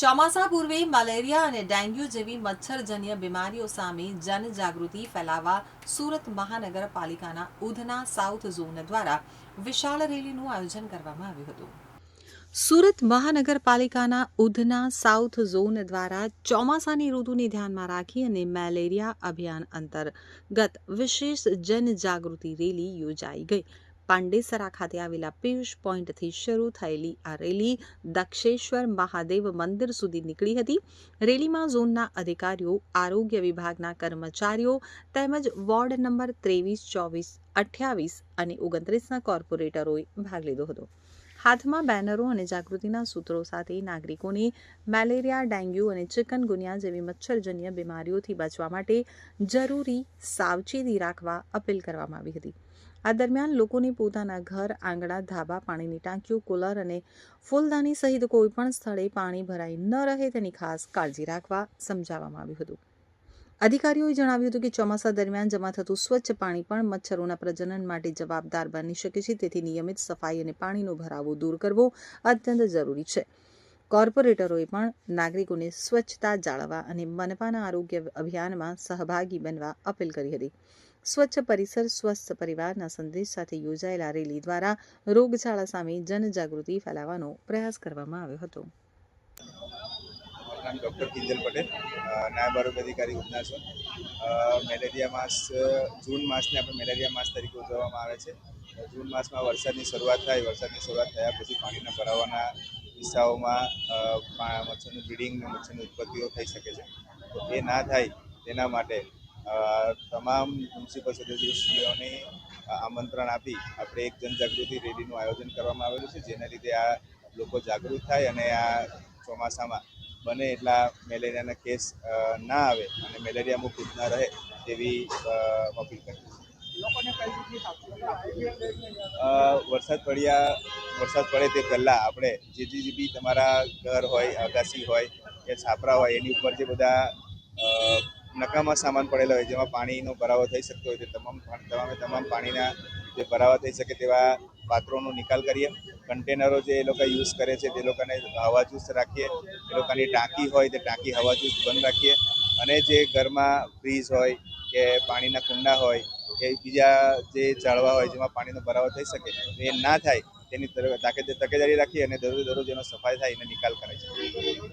ચોમાસા પૂર્વે મલેરિયા અને ડેન્ગ્યુ જેવી મચ્છરજન્ય બીમારીઓ સામે જનજાગૃતિ ફેલાવવા સુરત મહાનગરપાલિકાના ઉધના સાઉથ ઝોન દ્વારા વિશાળ રેલીનું આયોજન કરવામાં આવ્યું હતું। સુરત મહાનગરપાલિકાના ઉધના સાઉથ ઝોન દ્વારા ચોમાસાની ઋતુને ધ્યાનમાં રાખી અને મેલેરિયા અભિયાન અંતર્ગત વિશેષ જનજાગૃતિ રેલી યોજાઈ ગઈ। પાંડેસરા ખાતે આવેલા પિયુષ પોઈન્ટથી શરૂ થયેલી આ રેલી દક્ષેશ્વર મહાદેવ મંદિર સુધી નીકળી હતી। રેલીમાં ઝોનના અધિકારીઓ, આરોગ્ય વિભાગના કર્મચારીઓ તેમજ વોર્ડ નંબર 23, 24, 28 અને 29ના કોર્પોરેટરોએ ભાગ લીધો હતો। હાથમાં બેનરો અને જાગૃતિના સૂત્રો સાથે નાગરિકોને મેલેરિયા, ડેન્ગ્યુ અને ચિકનગુનિયા જેવી મચ્છરજન્ય બીમારીઓથી બચવા માટે જરૂરી સાવચેતી રાખવા અપીલ કરવામાં આવી હતી। આ દરમિયાન લોકોને પોતાના ઘર, આંગણા, ધાબા, પાણીની ટાંકીઓ, કુલર અને ફૂલદાની સહિત કોઈપણ સ્થળે પાણી ભરાઈ ન રહે તેની ખાસ કાળજી રાખવા સમજાવવામાં આવ્યું હતું। અધિકારીઓએ જણાવ્યું હતું કે ચોમાસા દરમિયાન જમા થતું સ્વચ્છ પાણી પણ મચ્છરોના પ્રજનન માટે જવાબદાર બની શકે છે, તેથી નિયમિત સફાઈ અને પાણીનો ભરાવો દૂર કરવો અત્યંત જરૂરી છે। કોર્પોરેટરોએ પણ નાગરિકોને સ્વચ્છતા જાળવવા અને મનપાના આરોગ્ય અભિયાનમાં સહભાગી બનવા અપીલ કરી હતી। સ્વચ્છ પરિસર, સ્વસ્થ પરિવારના સંદેશ સાથે યોજાયેલા રેલી દ્વારા રોગચાળા સામે જનજાગૃતિ ફેલાવવાનો પ્રયાસ કરવામાં આવ્યો હતો। નામ ડૉક્ટર કિંજલ પટેલ, નાયબ આરોગ્ય અધિકારી ઉધના ઝોન। મેલેરિયા માસ જૂન માસને આપણે મેલેરિયા માસ તરીકે ઉજવવામાં આવે છે। જૂન માસમાં વરસાદની શરૂઆત થાય, વરસાદની શરૂઆત થયા પછી પાણીના ભરાવાના કિસ્સાઓમાં મચ્છરનું બ્રીડિંગ અને મચ્છરની ઉત્પત્તિઓ થઈ શકે છે। તો એ ના થાય તેના માટે તમામ મ્યુનિસિપલ સદસ્યોને આમંત્રણ આપી આપણે એક જનજાગૃતિ રેલીનું આયોજન કરવામાં આવેલું છે, જેના લીધે આ લોકો જાગૃત થાય અને આ ચોમાસામાં બને એટલા મેલેરિયાના કેસ ના આવે અને મેલેરિયા મુક્ત ના રહે તેવી અપીલ કરી છે। વરસાદ પડે તે પહેલાં આપણે જે બી તમારા ઘર હોય, અગાસી હોય કે છાપરા હોય એની ઉપર જે બધા નકામા સામાન પડેલા હોય, જેમાં પાણીનો ભરાવો થઈ શકતો હોય, તે તમામ પાણીના જે ભરાવા થઈ શકે તેવા પાત્રોનો નિકાલ કરીએ। કન્ટેનરો જે એ લોકો યુઝ કરે છે તે લોકોને હવાચુસ્ત રાખીએ। એ લોકોની ટાંકી હોય તે ટાંકી હવાચુસ્ત બંધ રાખીએ અને જે ઘરમાં ફ્રીજ હોય કે પાણીના કુંડા હોય કે બીજા જે ઝાડવા હોય જેમાં પાણીનો ભરાવો થઈ શકે એ ના થાય તેની તકેદારી રાખીએ અને દરરોજ એનો સફાઈ થાય એને નિકાલ કરે છે।